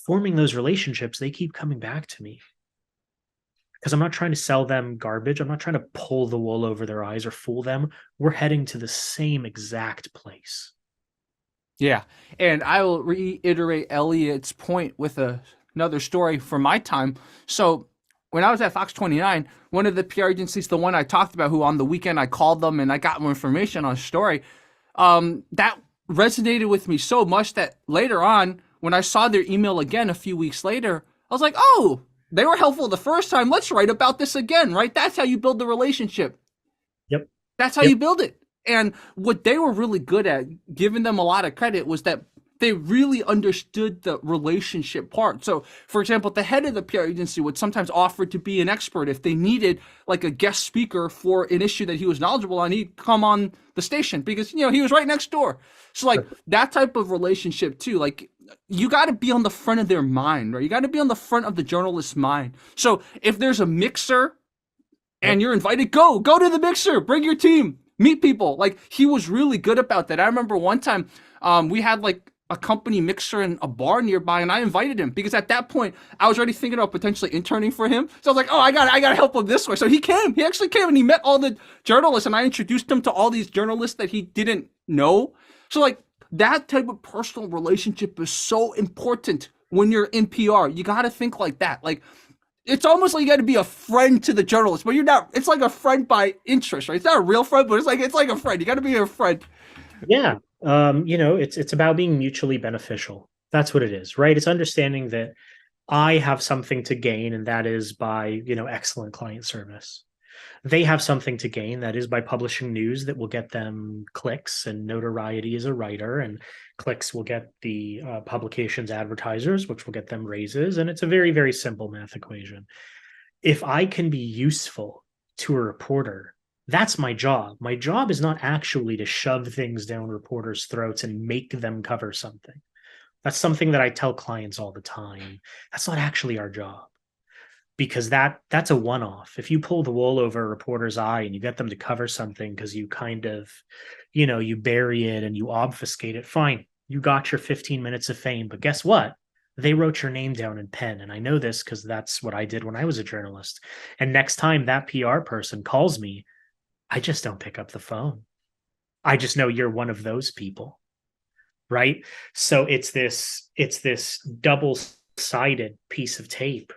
Forming those relationships, they keep coming back to me because I'm not trying to sell them garbage. I'm not trying to pull the wool over their eyes or fool them. We're heading to the same exact place. Yeah. And I will reiterate Elliot's point with another story from my time. So when I was at Fox 29, one of the PR agencies, the one I talked about, who on the weekend I called them and I got more information on a story, that resonated with me so much that later on, when I saw their email again a few weeks later, I was like, oh, they were helpful the first time. Let's write about this again, right? That's how you build the relationship. Yep. That's how Yep. you build it. And what they were really good at, giving them a lot of credit, was that they really understood the relationship part. So, for example, the head of the PR agency would sometimes offer to be an expert if they needed like a guest speaker for an issue that he was knowledgeable on. He'd come on the station because he was right next door. So like that type of relationship too. Like you got to be on the front of their mind, right? You got to be on the front of the journalist's mind. So if there's a mixer and you're invited, go to the mixer, bring your team, meet people. Like he was really good about that. I remember one time we had like a company mixer in a bar nearby, and I invited him because at that point I was already thinking about potentially interning for him. So I was like, oh, I gotta help him this way. So he actually came and he met all the journalists, and I introduced him to all these journalists that he didn't know. So like that type of personal relationship is so important when you're in PR. You got to think like that. Like it's almost like you got to be a friend to the journalist, but you're not. It's like a friend by interest, right? It's not a real friend, but it's like a friend. You got to be a friend. Yeah. It's about being mutually beneficial. That's what it is, right? It's understanding that I have something to gain, and that is by, excellent client service. They have something to gain, that is by publishing news that will get them clicks and notoriety as a writer, and clicks will get the publication's advertisers, which will get them raises. And it's a very, very simple math equation. If I can be useful to a reporter, that's my job. My job is not actually to shove things down reporters' throats and make them cover something. That's something that I tell clients all the time. That's not actually our job, because that's a one-off. If you pull the wool over a reporter's eye and you get them to cover something because you kind of, you bury it and you obfuscate it, fine. You got your 15 minutes of fame, but guess what? They wrote your name down in pen. And I know this because that's what I did when I was a journalist. And next time that PR person calls me, I just don't pick up the phone. I just know you're one of those people, right? So it's this double sided piece of tape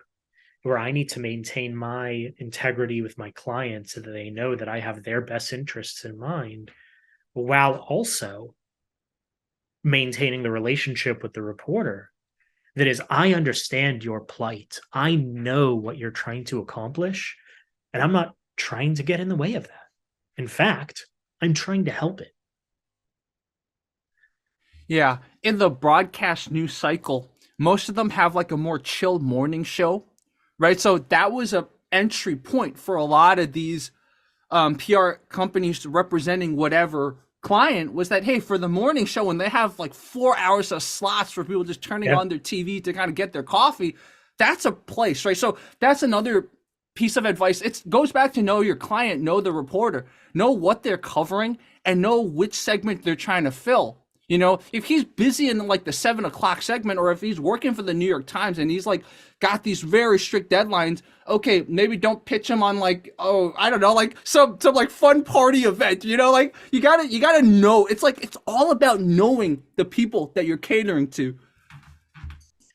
where I need to maintain my integrity with my clients so that they know that I have their best interests in mind, while also maintaining the relationship with the reporter. That is, I understand your plight. I know what you're trying to accomplish, and I'm not trying to get in the way of that. In fact, I'm trying to help it. Yeah, in the broadcast news cycle, most of them have like a more chilled morning show, right? So that was a entry point for a lot of these PR companies representing whatever client was that, hey, for the morning show, when they have like 4 hours of slots for people just turning Yeah. on their TV to kind of get their coffee, that's a place, right? So that's another piece of advice. It goes back to know your client, know the reporter, know what they're covering, and know which segment they're trying to fill. You know, if he's busy in like the 7 o'clock segment, or if he's working for the New York Times and he's like got these very strict deadlines, okay, maybe don't pitch him on like, oh, I don't know, like some like fun party event. You know, like you gotta know. It's like it's all about knowing the people that you're catering to.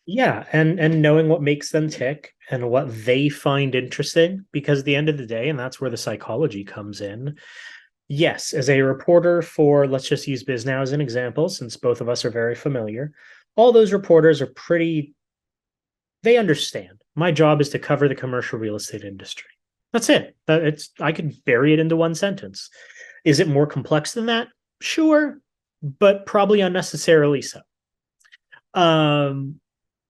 Yeah, and knowing what makes them tick and what they find interesting, because at the end of the day, and that's where the psychology comes in. Yes, as a reporter for, let's just use Bisnow as an example, since both of us are very familiar, all those reporters are pretty, they understand. My job is to cover the commercial real estate industry. That's it. I could bury it into one sentence. Is it more complex than that? Sure, but probably unnecessarily so. Um,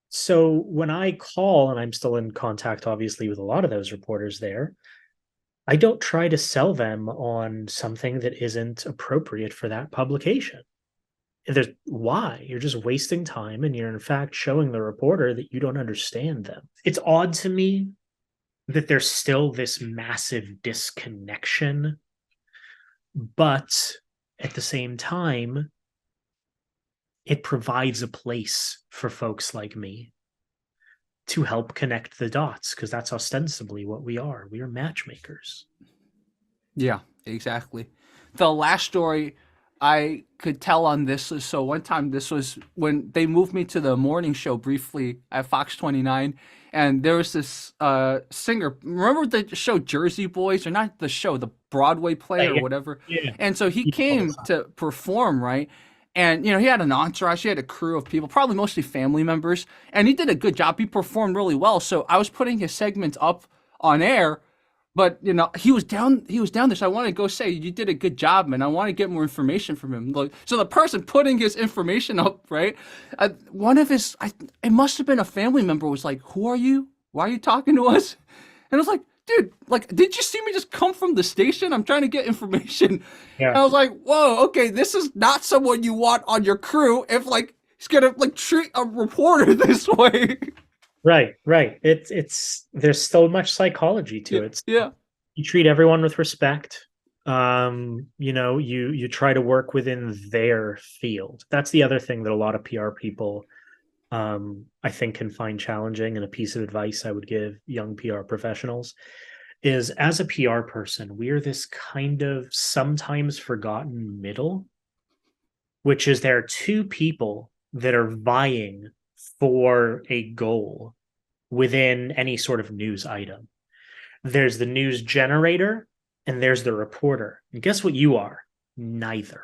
so when I call, and I'm still in contact, obviously, with a lot of those reporters there, I don't try to sell them on something that isn't appropriate for that publication. There's why you're just wasting time, and you're in fact showing the reporter that you don't understand them. It's odd to me that there's still this massive disconnection, but at the same time, it provides a place for folks like me to help connect the dots, because that's ostensibly what we are. We are matchmakers. Yeah, exactly. The last story I could tell on this is, so one time, this was when they moved me to the morning show briefly at Fox 29, and there was this singer. Remember the show Jersey Boys, or not the show, the Broadway play or Yeah, whatever? yeah, And so he yeah. All the came time. to perform, right? And he had an entourage, he had a crew of people, probably mostly family members, and he did a good job. He performed really well. So I was putting his segments up on air, but he was down there, so I wanted to go say you did a good job, man. I want to get more information from him. Like, so the person putting his information up, right? One of it must have been a family member, was like, "Who are you? Why are you talking to us?" And I was like, "Dude, like, did you see me just come from the station? I'm trying to get information." And Yeah. I was like, "Whoa, okay, this is not someone you want on your crew. If like he's gonna like treat a reporter this way." Right, right. It's there's so much psychology Yeah, to it. yeah, You treat everyone with respect. You try to work within their field. That's the other thing that a lot of PR people I think can find challenging, and a piece of advice I would give young PR professionals is, as a PR person, we're this kind of sometimes forgotten middle, which is there are two people that are vying for a goal within any sort of news item. There's the news generator and there's the reporter. And guess what you are? Neither.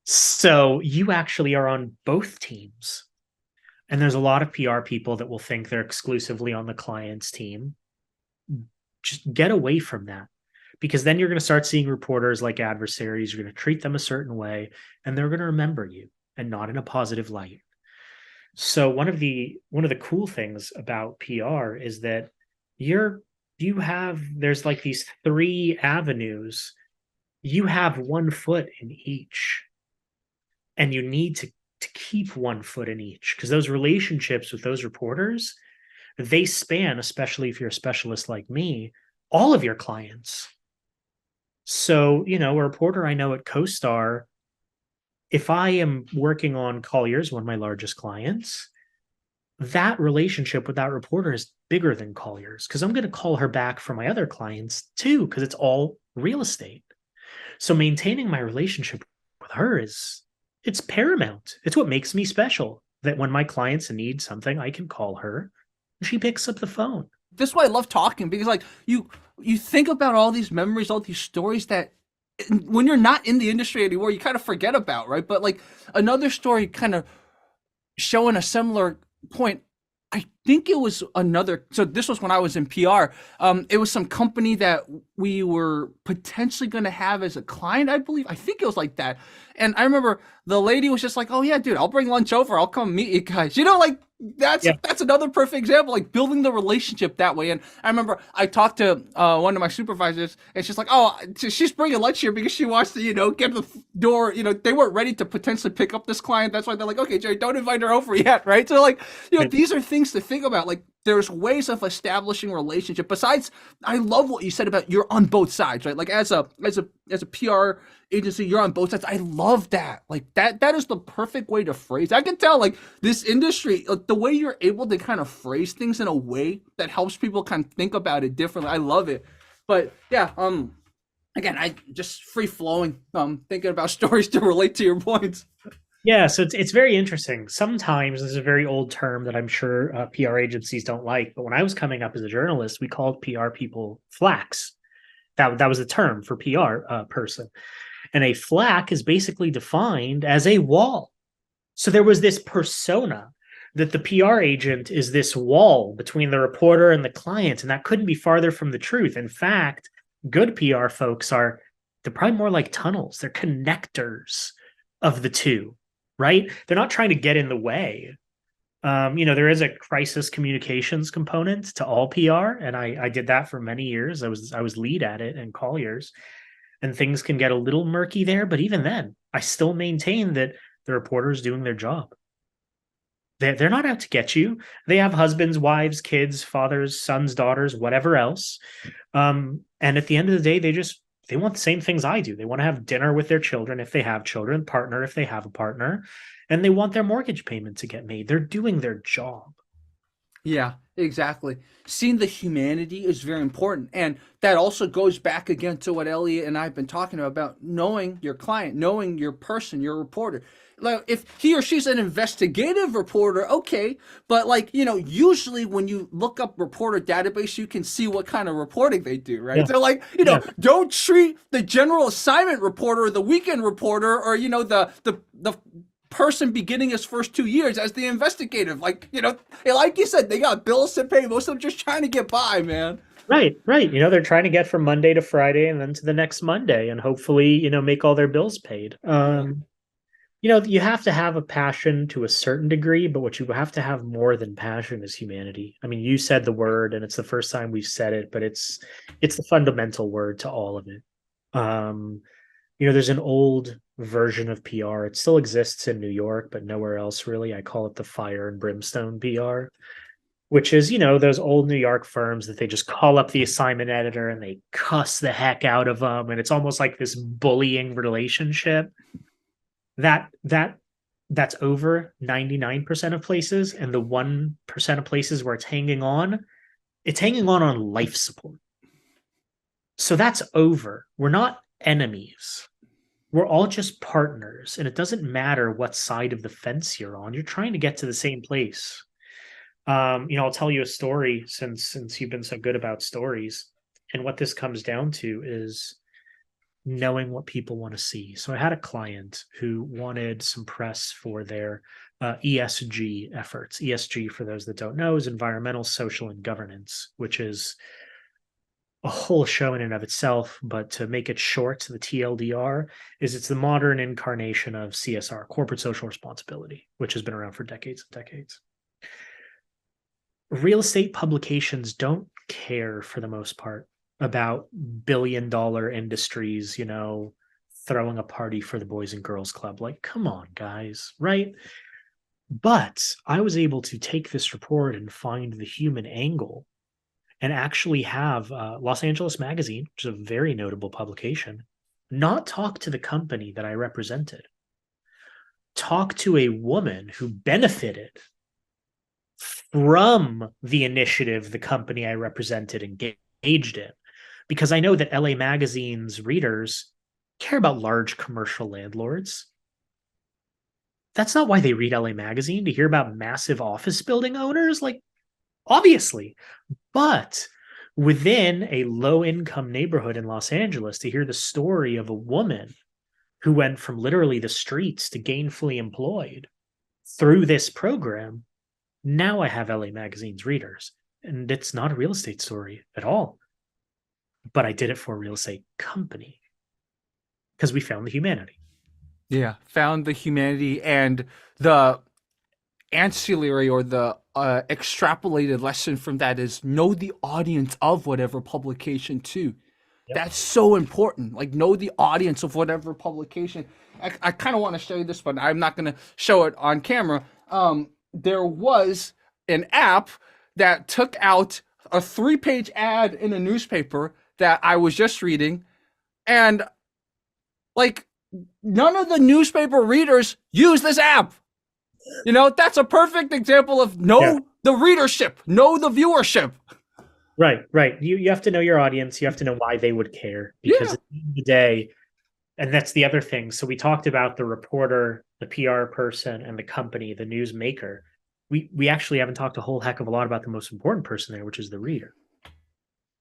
So you actually are on both teams. And there's a lot of PR people that will think they're exclusively on the client's team. Just get away from that, because then you're going to start seeing reporters like adversaries. You're going to treat them a certain way, and they're going to remember you, and not in a positive light. So one of the cool things about PR is that you're you have there's like these three avenues. You have one foot in each, and you need to keep one foot in each, because those relationships with those reporters, they span, especially if you're a specialist like me, all of your clients. So, a reporter I know at CoStar, if I am working on Collier's, one of my largest clients, that relationship with that reporter is bigger than Collier's, because I'm going to call her back for my other clients too, because it's all real estate. So maintaining my relationship with her it's paramount. It's what makes me special. that when my clients need something, I can call her and she picks up the phone. This is why I love talking, because like you think about all these memories, all these stories that when you're not in the industry anymore, you kind of forget about, right? But like another story kind of showing a similar point. I think it was another. So this was when I was in PR. It was some company that we were potentially going to have as a client, I believe. I think it was like that. And I remember the lady was just like, "Oh yeah, dude, I'll bring lunch over. I'll come meet you guys." You know, like Yeah. that's another perfect example, like building the relationship that way. And I remember I talked to one of my supervisors, and she's like, "Oh, she's bringing lunch here because she wants to, get the door." They weren't ready to potentially pick up this client. That's why they're like, "Okay, Jerry, don't invite her over yet," right? So like, these are things to think about. Like, there's ways of establishing relationship. Besides, I love what you said about you're on both sides, right? Like as a PR agency, you're on both sides. I love that. Like that is the perfect way to phrase. I can tell like this industry, like the way you're able to kind of phrase things in a way that helps people kind of think about it differently. I love it. But yeah, again, I just free flowing, thinking about stories to relate to your points. Yeah, so it's very interesting. Sometimes this is a very old term that I'm sure PR agencies don't like, but when I was coming up as a journalist, we called PR people flacks. That was the term for PR person. And a flack is basically defined as a wall. So there was this persona that the PR agent is this wall between the reporter and the client, and that couldn't be farther from the truth. In fact, good PR folks they're probably more like tunnels. They're connectors of the two, right? They're not trying to get in the way. There is a crisis communications component to all PR, and I did that for many years. I was lead at it in Colliers, and things can get a little murky there. But even then, I still maintain that the reporter is doing their job. They're not out to get you. They have husbands, wives, kids, fathers, sons, daughters, whatever else. And at the end of the day, they want the same things I do. They want to have dinner with their children if they have children, partner if they have a partner, and they want their mortgage payment to get made. They're doing their job. Yeah, exactly. Seeing the humanity is very important. And that also goes back again to what Elliot and I have been talking about knowing your client, knowing your person, your reporter. Like if he or she's an investigative reporter, okay. But like, usually when you look up reporter database, you can see what kind of reporting they do, right? Yeah. So like, Yeah. don't treat the general assignment reporter or the weekend reporter or, the person beginning his first 2 years as the investigative. Like, like you said, they got bills to pay. Most of them just trying to get by, man. Right, right. They're trying to get from Monday to Friday and then to the next Monday and hopefully, make all their bills paid. Yeah. You have to have a passion to a certain degree, but what you have to have more than passion is humanity. I mean, you said the word, and it's the first time we've said it, but it's the fundamental word to all of it. There's an old version of PR. It still exists in New York, but nowhere else really. I call it the fire and brimstone PR, which is, those old New York firms that they just call up the assignment editor and they cuss the heck out of them. And it's almost like this bullying relationship that's over 99% of places. And the 1% of places where it's hanging on life support. So that's over. We're not enemies. We're all just partners. And it doesn't matter what side of the fence you're on. You're trying to get to the same place. I'll tell you a story since you've been so good about stories. And what this comes down to is knowing what people want to see. So I had a client who wanted some press for their ESG efforts. ESG, for those that don't know, is environmental, social, and governance, which is a whole show in and of itself. But to make it short, the TLDR it's the modern incarnation of CSR, corporate social responsibility, which has been around for decades and decades. Real estate publications don't care for the most part about billion-dollar industries, throwing a party for the Boys and Girls Club. Like, come on, guys, right? But I was able to take this report and find the human angle and actually have Los Angeles Magazine, which is a very notable publication, not talk to the company that I represented, talk to a woman who benefited from the initiative the company I represented engaged in. Because I know that LA Magazine's readers care about large commercial landlords. That's not why they read LA Magazine, to hear about massive office building owners. Like, obviously. But within a low income neighborhood in Los Angeles, to hear the story of a woman who went from literally the streets to gainfully employed through this program, now I have LA Magazine's readers. And it's not a real estate story at all. But I did it for a real estate company because we found the humanity. Yeah, found the humanity, and the ancillary or the extrapolated lesson from that is know the audience of whatever publication too. Yep. That's so important. Like, know the audience of whatever publication. I kind of want to show you this, but I'm not going to show it on camera. There was an app that took out a 3-page ad in a newspaper that I was just reading, and like, none of the newspaper readers use this app. You know, that's a perfect example of know the readership, know the viewership. Right, right. You have to know your audience. You have to know why they would care, because at the end of the day, and that's the other thing. So we talked about the reporter, the PR person, and the company, the news maker. We actually haven't talked a whole heck of a lot about the most important person there, which is the reader.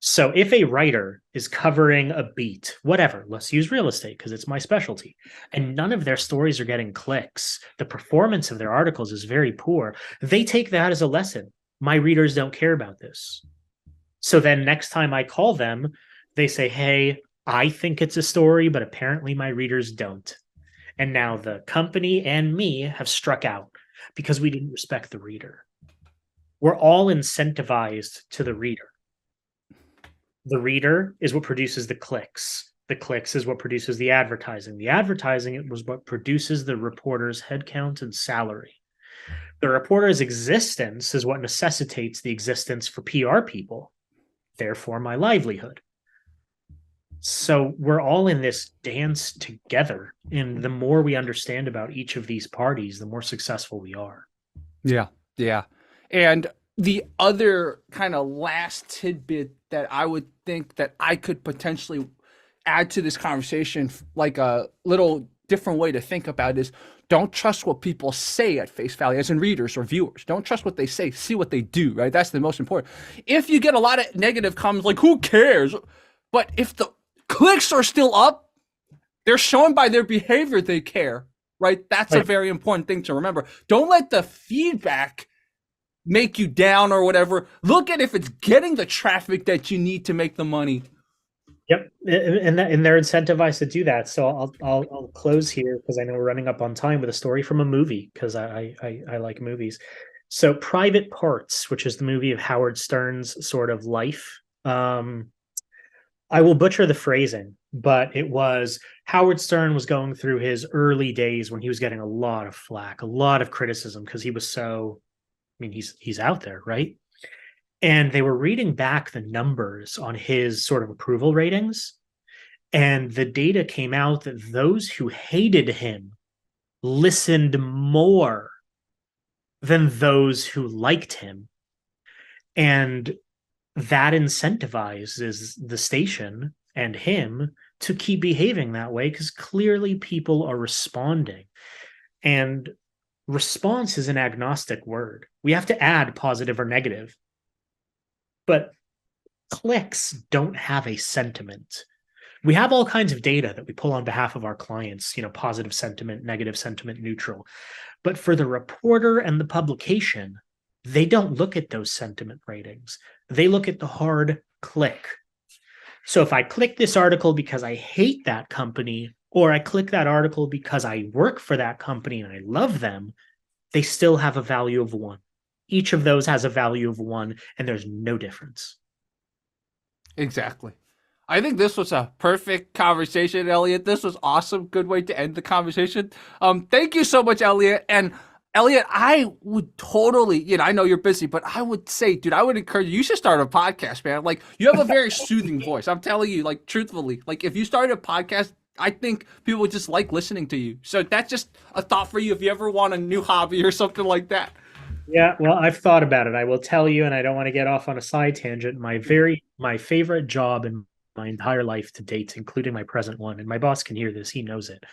So if a writer is covering a beat, whatever, let's use real estate because it's my specialty, and none of their stories are getting clicks, the performance of their articles is very poor, they take that as a lesson. My readers don't care about this. So then next time I call them, they say, hey, I think it's a story, but apparently my readers don't. And now the company and me have struck out because we didn't respect the reader. We're all incentivized to the reader. The reader is what produces the clicks. The clicks is what produces the advertising. The advertising was what produces the reporter's headcount and salary. The reporter's existence is what necessitates the existence for PR people, therefore my livelihood. So we're all in this dance together. And the more we understand about each of these parties, the more successful we are. Yeah, yeah. And the other kind of last tidbit that I would think that I could potentially add to this conversation, like a little different way to think about it, is don't trust what people say at face value, as in readers or viewers. Don't trust what they say, see what they do, right? That's the most important. If you get a lot of negative comments, like, who cares? But if the clicks are still up, they're showing by their behavior they care, right? That's a very important thing to remember. Don't let the feedback make you down or whatever. Look at if it's getting the traffic that you need to make the money. Yep, and they're incentivized to do that. So I'll close here because I know we're running up on time with a story from a movie because I like movies. So Private Parts, which is the movie of Howard Stern's sort of life. I will butcher the phrasing, but it was Howard Stern was going through his early days when he was getting a lot of flack, a lot of criticism because he was so, I mean, he's out there, right? And they were reading back the numbers on his sort of approval ratings. And the data came out that those who hated him listened more than those who liked him. And that incentivizes the station and him to keep behaving that way because clearly people are responding. And response is an agnostic word. We have to add positive or negative. But clicks don't have a sentiment. We have all kinds of data that we pull on behalf of our clients, positive sentiment, negative sentiment, neutral. But for the reporter and the publication, they don't look at those sentiment ratings. They look at the hard click. So if I click this article because I hate that company, or I click that article because I work for that company and I love them, they still have a value of 1. Each of those has a value of 1, and there's no difference. Exactly. I think this was a perfect conversation, Elliot. This was awesome. Good way to end the conversation. Thank you so much, Elliot. And Elliot, I would totally, I know you're busy, but I would say, dude, I would encourage you should start a podcast, man. Like, you have a very soothing voice. I'm telling you, like, truthfully, like, if you started a podcast, I think people would just like listening to you. So that's just a thought for you if you ever want a new hobby or something like that. Yeah, well, I've thought about it. I will tell you, and I don't want to get off on a side tangent. My favorite job in my entire life to date, including my present one, and my boss can hear this, he knows it,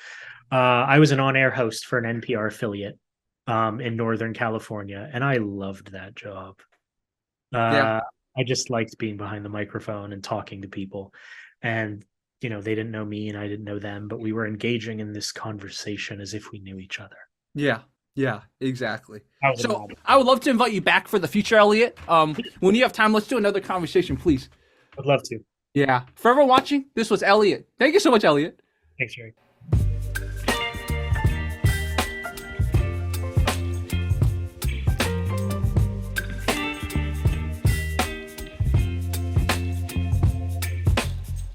I was an on-air host for an NPR affiliate in Northern California, and I loved that job. Yeah. I just liked being behind the microphone and talking to people. And, they didn't know me and I didn't know them, but we were engaging in this conversation as if we knew each other. Yeah. Yeah, exactly. That was a So lot of I would love to invite you back for the future, Elliot. When you have time, let's do another conversation, please. I'd love to. Yeah. For everyone watching, this was Elliot. Thank you so much, Elliot. Thanks, Jerry.